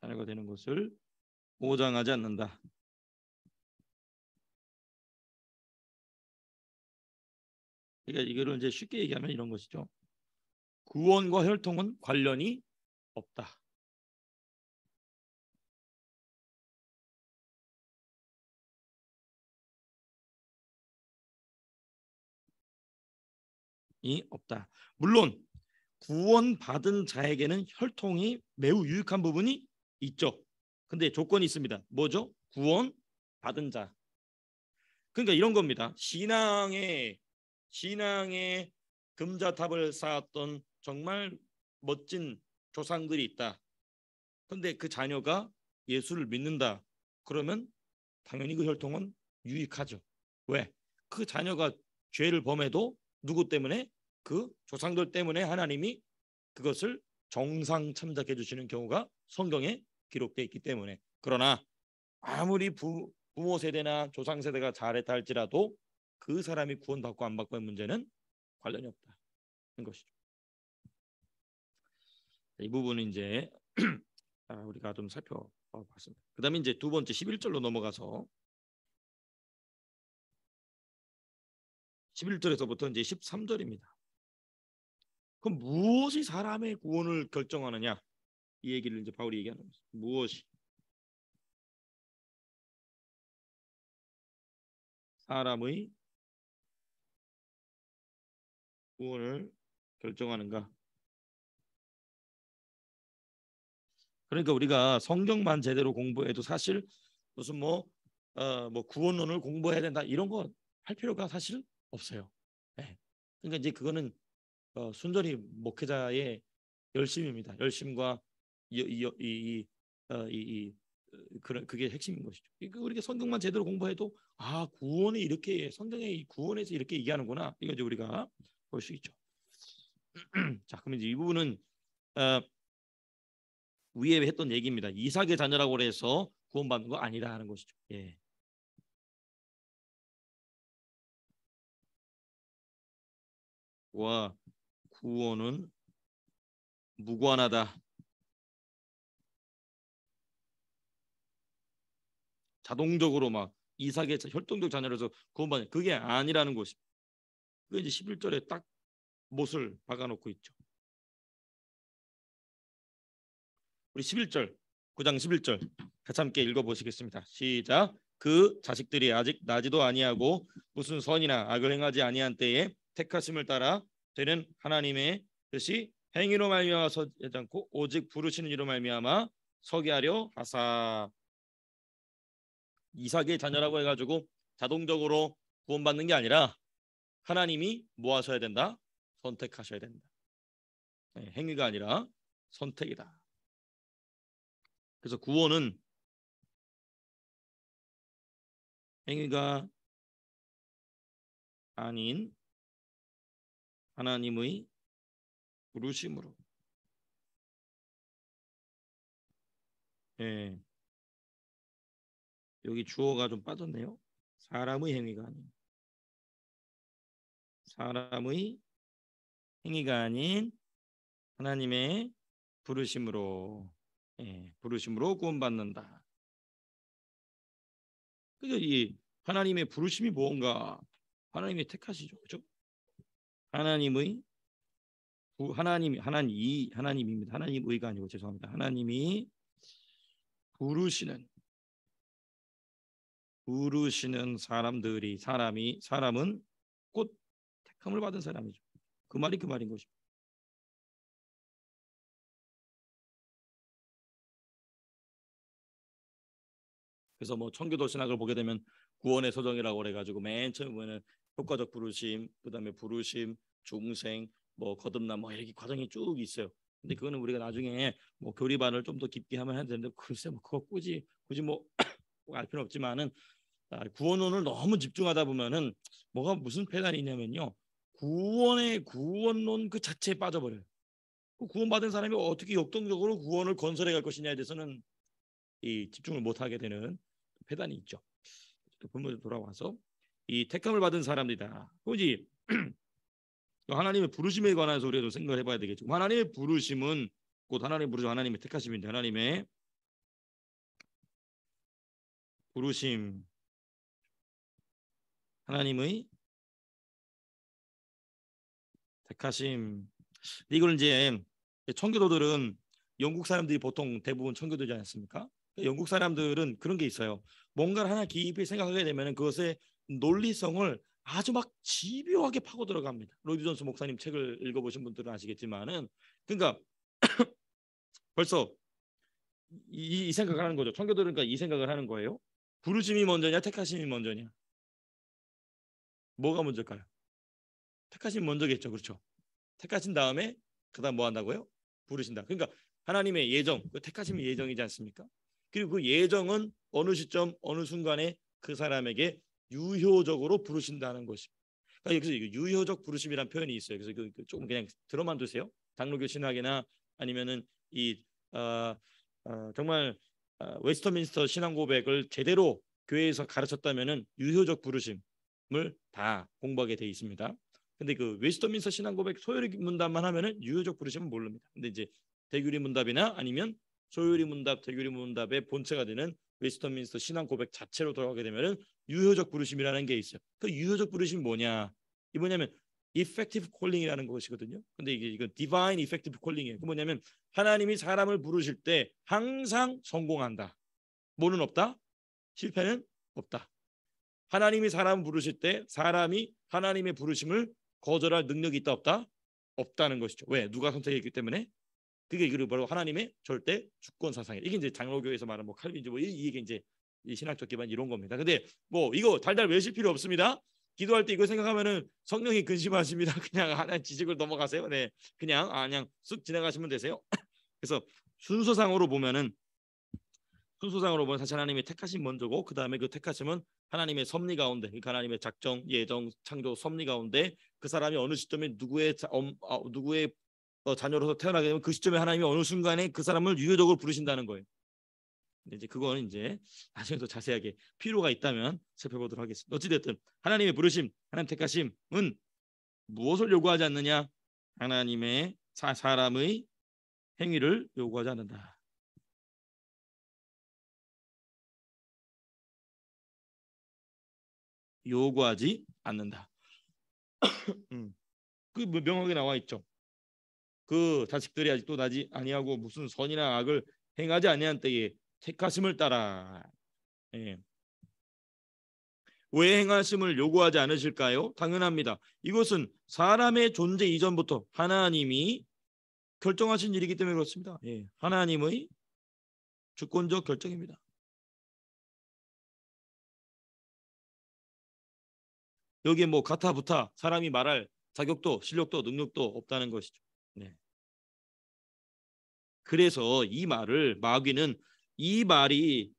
자녀가 되는 것을 보장하지 않는다. 그러니까 이거를 이제 쉽게 얘기하면 이런 것이죠. 구원과 혈통은 관련이 없다. 이 없다. 물론 구원받은 자에게는 혈통이 매우 유익한 부분이 있죠. 근데 조건이 있습니다. 뭐죠? 구원받은 자. 그러니까 이런 겁니다. 신앙의 금자탑을 쌓았던 정말 멋진 조상들이 있다. 근데 그 자녀가 예수를 믿는다. 그러면 당연히 그 혈통은 유익하죠. 왜? 그 자녀가 죄를 범해도 누구 때문에? 그 조상들 때문에 하나님이 그것을 정상 참작해 주시는 경우가 성경에 기록되어 있기 때문에. 그러나 아무리 부모 세대나 조상 세대가 잘했다 할지라도 그 사람이 구원받고 안 받고의 문제는 관련이 없다는 것이죠. 이 부분은 이제 우리가 좀 살펴봤습니다. 그다음에 이제 두 번째 11절로 넘어가서 11절에서부터 이제 13절입니다. 그럼 무엇이 사람의 구원을 결정하느냐? 이 얘기를 이제 바울이 얘기하는 거죠. 무엇이 사람의 구원을 결정하는가? 그러니까 우리가 성경만 제대로 공부해도 사실 무슨 뭐 구원론을 공부해야 된다 이런 거 할 필요가 사실 없어요. 네. 그러니까 이제 그거는 순전히 목회자의 열심입니다. 열심과 그게 핵심인 것이죠. 그러니까 우리가 성경만 제대로 공부해도 구원이 이렇게 성경에 이 구원에서 이렇게 얘기하는구나. 이거 이제 우리가 볼 수 있죠. 자, 그럼 이제 이 부분은 어, 위에 했던 얘기입니다. 이삭의 자녀라고 해서 구원받는 거 아니다 하는 것이죠. 예. 와 구원은 무관하다. 자동적으로 막 이삭의 혈통적 자녀라서 구원받는 그게 아니라는 것이. 그 이제 11절에 딱 못을 박아놓고 있죠. 우리 11절 9장 11절 같이 함께 읽어보시겠습니다. 시작. 그 자식들이 아직 나지도 아니하고 무슨 선이나 악을 행하지 아니한 때에 택하심을 따라 되는 하나님의 뜻이 행위로 말미암아 서지 않고 오직 부르시는 이로 말미암아 서게 하려 하사. 이삭의 자녀라고 해가지고 자동적으로 구원받는 게 아니라 하나님이 뭐 하셔야 된다? 선택하셔야 된다. 네, 행위가 아니라 선택이다. 그래서 구원은 행위가 아닌 하나님의 부르심으로 예. 여기 주어가 좀 빠졌네요. 사람의 행위가 아닌 사람의 행위가 아닌 하나님의 부르심으로 부르심으로 구원받는다. 그러니까 이 하나님의 부르심이 뭔가 하나님의 택하시죠, 그렇죠? 하나님의 하나님입니다. 하나님의가 아니고 죄송합니다. 하나님이 부르시는 사람은 곧 택함을 받은 사람이죠. 그 말이 그 말인 것입니다. 그래서 뭐 청교도 신학을 보게 되면 구원의 서정이라고 그래가지고 맨 처음에 보면은 효과적 부르심, 그다음에 부르심, 중생, 뭐 거듭남, 뭐 이렇게 과정이 쭉 있어요. 근데 그거는 우리가 나중에 뭐 교리반을 좀 더 깊게 하면 해야 되는데 글쎄 뭐 그거 굳이 뭐 알 필요 없지만은 구원론을 너무 집중하다 보면은 뭐가 무슨 폐단이 있냐면요. 구원론 그 자체에 빠져버려요. 구원받은 사람이 어떻게 역동적으로 구원을 건설해 갈 것이냐에 대해서는 이 집중을 못하게 되는 폐단이 있죠. 본문으로 돌아와서 이 택함을 받은 사람들이다. 그지 하나님의 부르심에 관해서 우리가 좀 생각을 해봐야 되겠죠. 하나님의 부르심은 곧 하나님의 부르심, 하나님의 택하심인데 하나님의 부르심, 하나님의 택하심. 이걸 이제 청교도들은 영국 사람들이 보통 대부분 청교도지 않습니까? 영국 사람들은 그런 게 있어요. 뭔가를 하나 깊이 생각하게 되면 그것의 논리성을 아주 막 집요하게 파고 들어갑니다. 로이드 존스 목사님 책을 읽어보신 분들은 아시겠지만은 그러니까 벌써 이 생각을 하는 거죠. 청교도는 그러니까 이 생각을 하는 거예요. 부르심이 먼저냐 택하심이 먼저냐? 뭐가 먼저일까요? 택하심이 먼저겠죠. 그렇죠? 택하신 다음에 그다음 뭐 한다고요? 부르신다. 그러니까 하나님의 예정, 그 택하심의 예정이지 않습니까? 그리고 그 예정은 어느 시점, 어느 순간에 그 사람에게 유효적으로 부르신다는 것입니다. 그러니까 여기서 유효적 부르심이라는 표현이 있어요. 그래서 조금 그냥 들어만 두세요. 장로교 신학이나 아니면은 이 정말 웨스터민스터 신앙 고백을 제대로 교회에서 가르쳤다면은 유효적 부르심을 다 공부하게 돼 있습니다. 근데 그 웨스터민스터 신앙 고백 소요리 문답만 하면은 유효적 부르심은 모릅니다. 근데 이제 대규리 문답이나 아니면 소요리 문답, 대규리 문답의 본체가 되는 웨스터민스터 신앙 고백 자체로 돌아가게 되면은 유효적 부르심이라는 게 있어요. 그 유효적 부르심이 뭐냐? 이 뭐냐면 effective calling이라는 것이거든요. 근데 이건 divine effective calling이에요. 그 뭐냐면 하나님이 사람을 부르실 때 항상 성공한다. 뭐는 없다? 실패는 없다. 하나님이 사람을 부르실 때 사람이 하나님의 부르심을 거절할 능력이 있다 없다? 없다는 것이죠. 왜? 누가 선택했기 때문에? 그게 바로 하나님의 절대 주권 사상이에요. 이게 이제 장로교에서 말하는 뭐 칼빈주 뭐 이게 이제 이 신학적 기반 이런 겁니다. 근데 뭐 이거 달달 외실 필요 없습니다. 기도할 때 이거 생각하면은 성령이 근심하십니다. 그냥 하나 지식을 넘어가세요. 네, 그냥 쑥 지나가시면 되세요. 그래서 순서상으로 보면 사실 하나님의 택하심 먼저고 그 다음에 그 택하심은 하나님의 섭리 가운데, 그러니까 하나님의 작정, 예정, 창조, 섭리 가운데 그 사람이 어느 시점에 누구의 자녀로서 태어나게 되면 그 시점에 하나님이 어느 순간에 그 사람을 유효적으로 부르신다는 거예요. 근데 이제 그거는 이제 나중에 더 자세하게 필요가 있다면 살펴보도록 하겠습니다. 어찌됐든 하나님의 부르심, 하나님 택하심은 무엇을 요구하지 않느냐? 하나님의 사람의 행위를 요구하지 않는다. 요구하지 않는다. 그 명확하게 나와 있죠. 그 자식들이 아직도 나지 아니하고 무슨 선이나 악을 행하지 아니한 때에 택하심을 따라 왜 행하심을 요구하지 않으실까요? 당연합니다. 이것은 사람의 존재 이전부터 하나님이 결정하신 일이기 때문에 그렇습니다. 하나님의 주권적 결정입니다. 여기에 뭐 가타부타 사람이 말할 자격도 실력도 능력도 없다는 것이죠. 네. 그래서 이 말을 마귀는 이 말이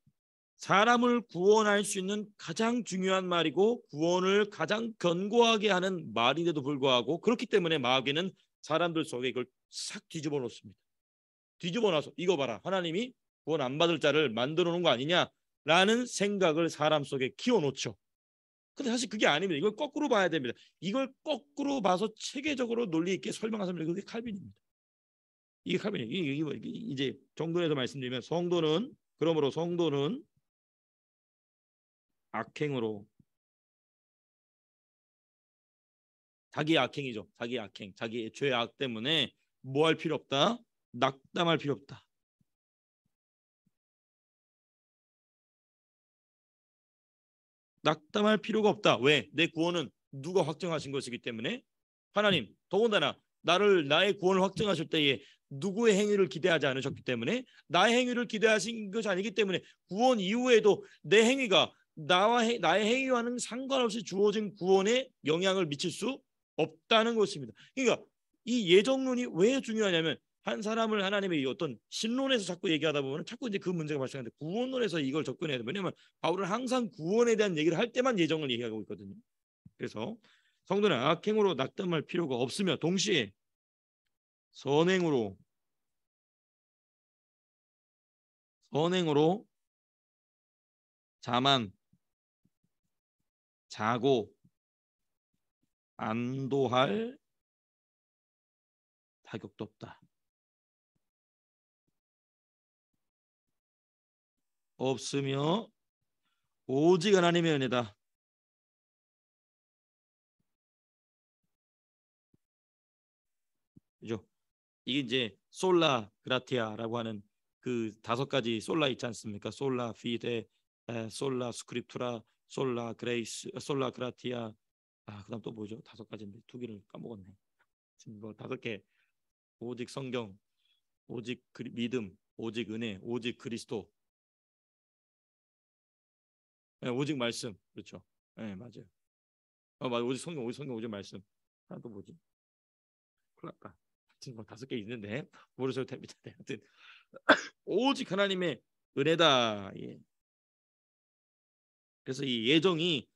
사람을 구원할 수 있는 가장 중요한 말이고 구원을 가장 견고하게 하는 말인데도 불구하고 그렇기 때문에 마귀는 사람들 속에 이걸 싹 뒤집어 놓습니다. 뒤집어 놔서 이거 봐라. 하나님이 구원 안 받을 자를 만들어 놓은 거 아니냐라는 생각을 사람 속에 키워놓죠. 근데 사실 그게 아닙니다. 이걸 거꾸로 봐야 됩니다. 이걸 거꾸로 봐서 체계적으로 논리 있게 설명하면 그게 칼빈입니다. 이게 칼빈이에요. 이게 이제 정돈해서 말씀드리면 그러므로 성도는 악행으로 자기 악행이죠. 자기 악행, 자기 죄의 악 때문에 뭐 할 필요 없다. 낙담할 필요 없다. 낙담할 필요가 없다. 왜? 내 구원은 누가 확정하신 것이기 때문에 하나님. 더군다나 나의 구원을 확정하실 때에 누구의 행위를 기대하지 않으셨기 때문에 나의 행위를 기대하신 것이 아니기 때문에 구원 이후에도 내 행위가 나의 행위와는 상관없이 주어진 구원에 영향을 미칠 수 없다는 것입니다. 그러니까 이 예정론이 왜 중요하냐면 한 사람을 하나님의 어떤 신론에서 자꾸 얘기하다 보면 자꾸 이제 그 문제가 발생하는데 구원론에서 이걸 접근해야 돼. 왜냐하면 바울은 항상 구원에 대한 얘기를 할 때만 예정을 얘기하고 있거든요. 그래서 성도는 악행으로 낙담할 필요가 없으며 동시에 선행으로 자만 자고 안도할 자격도 없다. 없으며 오직 하나님의 은혜다. 그죠? 이게 이제 솔라 그라티아라고 하는 그 5가지 솔라 있지 않습니까? 솔라 피데, 솔라 스크립투라, 솔라 그레이스, 솔라 그라티아. 그다음 또 뭐죠? 5가지인데 2개를 까먹었네. 지금 뭐 5개. 오직 성경, 오직 믿음, 오직 은혜, 오직 그리스도, 오직 말씀. 그렇죠? 네, 맞아요. 맞아. 오직 성경, 오직 말씀. 하나 또 뭐지? 큰일 났다. 지금 뭐 5개 있는데 모르셔도 됩니다. 하여튼 오직 하나님의 은혜다. 예. 그래서 이 예정이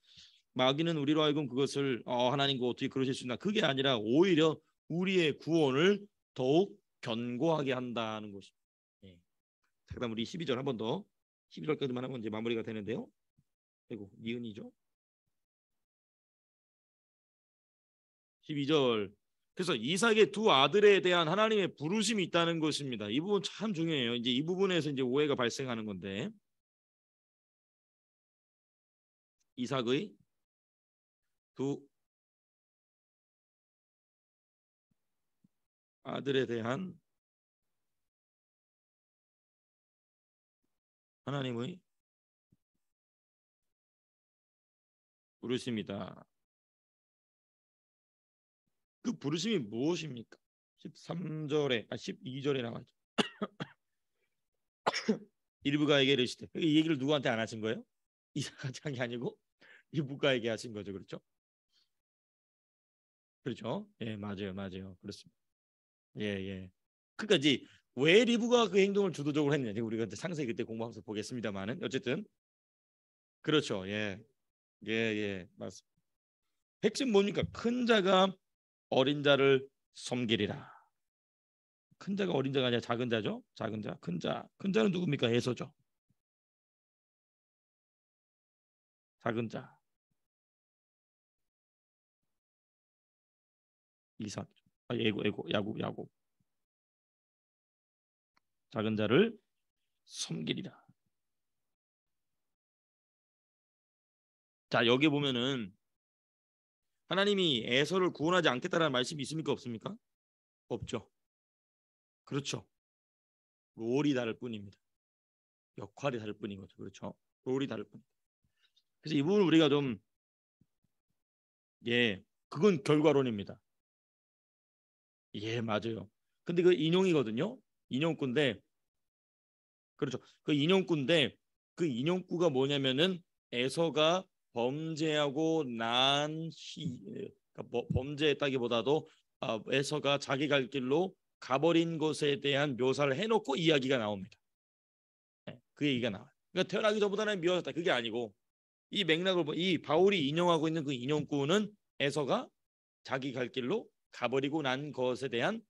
마귀는 우리로 하여금 그것을 하나님 그 어떻게 그러실 수 있나, 그게 아니라 오히려 우리의 구원을 더욱 견고하게 한다는 것입니다. 예. 자, 그다음 우리 12절 한 번 더, 12절까지만 하면 이제 마무리가 되는데요. 아이고 니은이죠. 12절. 그래서 이삭의 2 아들에 대한 하나님의 부르심이 있다는 것입니다. 이 부분 참 중요해요. 이제 이 부분에서 이제 오해가 발생하는 건데, 이삭의 2 아들에 대한 하나님의 부르심이다. 그 부르심이 무엇입니까? 12절에 나와있죠. 일부가에게 이르시되, 이 얘기를 누구한테 안 하신 거예요? 이삭한테 한 게 아니고 일부가에게 하신 거죠. 그렇죠? 그렇죠? 예, 맞아요. 그렇습니다. 예, 예. 그러니까 이제 왜 리브가 그 행동을 주도적으로 했느냐, 우리가 상세히 그때 공부하면서 보겠습니다만은 어쨌든 그렇죠. 맞습니다. 핵심 뭡니까? 큰 자가 어린 자를 섬기리라. 큰 자가 어린 자가 아니라 작은 자죠. 작은 자, 큰 자는 누굽니까? 에서죠. 작은 자, 이삭, 야곱. 작은 자를 섬기리라. 자, 여기 보면은 하나님이 에서를 구원하지 않겠다라는 말씀이 있습니까? 없습니까? 없죠. 그렇죠. 롤이 다를 뿐입니다. 역할이 다를 뿐인 거죠. 그렇죠. 롤이 다를 뿐. 그래서 이 부분 우리가 좀, 그건 결과론입니다. 예, 맞아요. 근데 그 인용이거든요. 인용구인데, 그렇죠. 그 인용구인데 그 인용구가 뭐냐면은 에서가 범죄하고 그러니까 범죄했다기보다도 에서가 자기 갈 길로 가버린 것에 대한 묘사를 해놓고 이야기가 나옵니다. 그 얘기가 나와요. 그러니까 태어나기 전보다는 미워졌다, 그게 아니고 이 맥락을 이 바울이 인용하고 있는 그 인용구는 에서가 자기 갈 길로 가버리고 난 것에 대한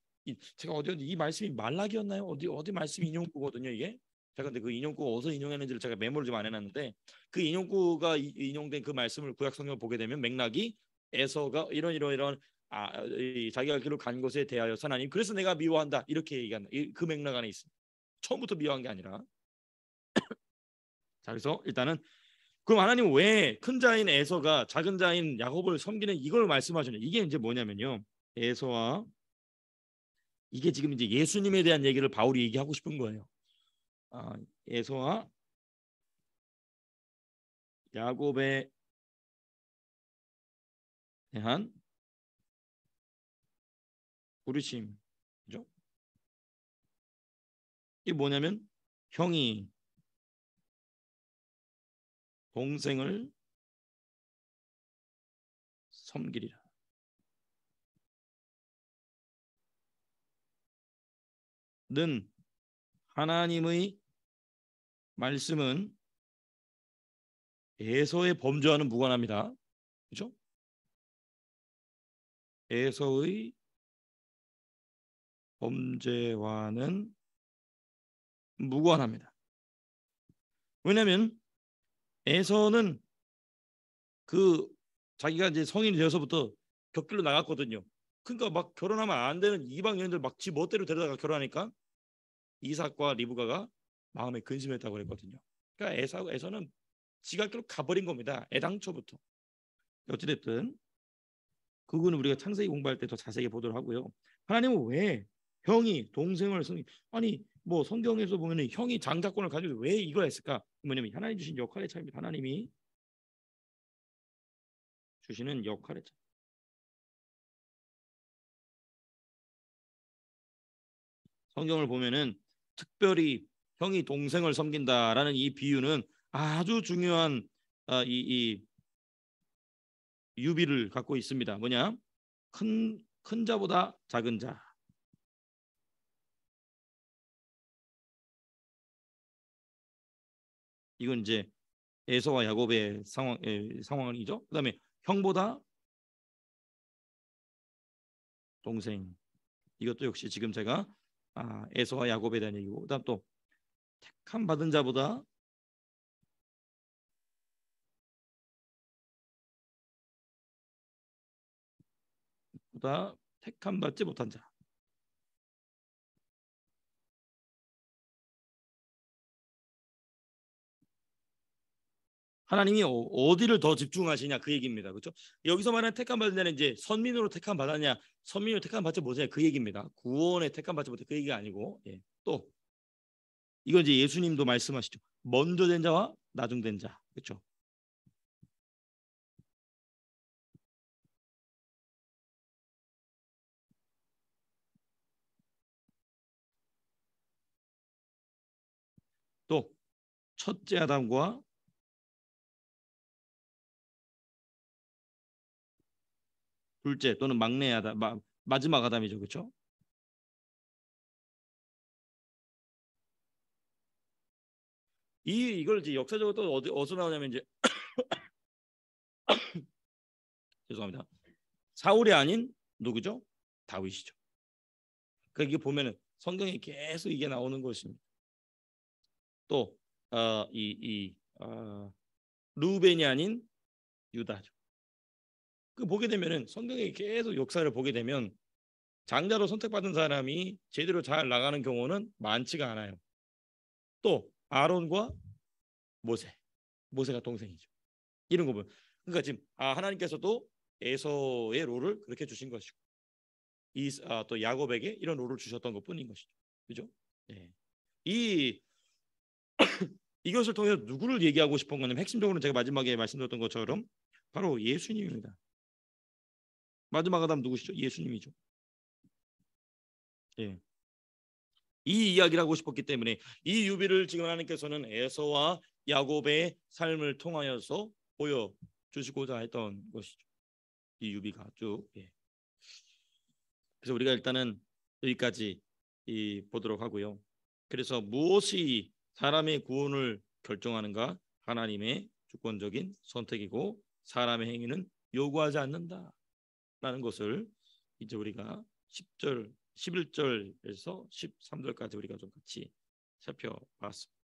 제가 어디 이 말씀이 말락이었나요? 어디 말씀이 인용구거든요, 이게. 제가 근데 그 인용구가 어디서 인용했는지를 제가 메모를 좀 안 해놨는데 그 인용구가 인용된 그 말씀을 구약 성경을 보게 되면 맥락이 에서가 이런 자기가 길로 간 곳에 대하여 하나님 그래서 내가 미워한다 이렇게 얘기한다. 그 맥락 안에 있습니다. 처음부터 미워한 게 아니라. 자 그래서 일단은 그럼 하나님 왜 큰 자인 에서가 작은 자인 야곱을 섬기는 이걸 말씀하시냐? 이게 이제 뭐냐면요. 에서와 이게 지금 이제 예수님에 대한 얘기를 바울이 얘기하고 싶은 거예요. 에서와 야곱에 대한 부르심, 그죠? 이게 뭐냐면 형이 동생을 섬기리라. 는 하나님의 말씀은 에서의 범죄와는 무관합니다. 그죠? 에서의 범죄와는 무관합니다. 왜냐하면 에서는 그 자기가 이제 성인이 되어서부터 곁길로 나갔거든요. 그러니까 막 결혼하면 안 되는 이방 여인들 막 지 멋대로 데려다가 결혼하니까 이삭과 리브가가 마음에 근심했다고 그랬거든요. 그러니까 에서는 지가 길로 가버린 겁니다. 애당초부터. 어찌됐든 그거는 우리가 창세기 공부할 때 더 자세히 보도록 하고요. 하나님은 왜 형이 동생을 아니 뭐 성경에서 보면은 형이 장자권을 가지고 왜 이걸 했을까? 뭐냐면 하나님 주신 역할의 차이입니다. 하나님이 주시는 역할의 차이. 성경을 보면은 특별히 형이 동생을 섬긴다라는 이 비유는 아주 중요한 이 유비를 갖고 있습니다. 뭐냐? 큰 자보다 작은 자. 이건 이제 에서와 야곱의 상황이죠. 그다음에 형보다 동생. 이것도 역시 지금 제가 에서와 야곱에 대한 얘기고, 그다음 또 택함 받은 자보다 택함 받지 못한 자. 하나님이 어디를 더 집중하시냐 그 얘기입니다. 그렇죠? 여기서 말하는 택함 받은 자는 이제 선민으로 택함 받았냐, 선민으로 택함 받지 못했냐 그 얘기입니다. 구원에 택함 받지 못해 그 얘기가 아니고, 또 이건 이제 예수님도 말씀하시죠. 먼저 된 자와 나중된 자, 그렇죠? 또 첫째 아담과 둘째 또는 막내 아담, 마지막 아담이죠, 그렇죠? 이걸 이제 역사적으로 또 어디서 나오냐면 이제 죄송합니다. 사울이 아닌 누구죠? 다윗이죠. 그러니까 이게 보면은 성경에 계속 이게 나오는 것입니다. 또 루벤이 아닌 유다죠. 그 보게 되면은 성경에 계속 역사를 보게 되면 장자로 선택받은 사람이 제대로 잘 나가는 경우는 많지가 않아요. 또 아론과 모세가 동생이죠. 이런 거 보면 그러니까 지금 하나님께서도 에서의 롤을 그렇게 주신 것이고 또 야곱에게 이런 롤을 주셨던 것뿐인 것이죠. 그죠? 예. 이 이것을 통해서 누구를 얘기하고 싶은 거냐면 핵심적으로 제가 마지막에 말씀드렸던 것처럼 바로 예수님입니다. 마지막 아담 누구시죠? 예수님이죠. 예. 이 이야기를 하고 싶었기 때문에 이 유비를 지금 하나님께서는 에서와 야곱의 삶을 통하여서 보여주시고자 했던 것이죠. 이 유비가 쭉. 예. 그래서 우리가 일단은 여기까지 보도록 하고요. 그래서 무엇이 사람의 구원을 결정하는가? 하나님의 주권적인 선택이고 사람의 행위는 요구하지 않는다라는 것을 이제 우리가 10절, 11절에서 13절까지 우리가 좀 같이 살펴봤습니다.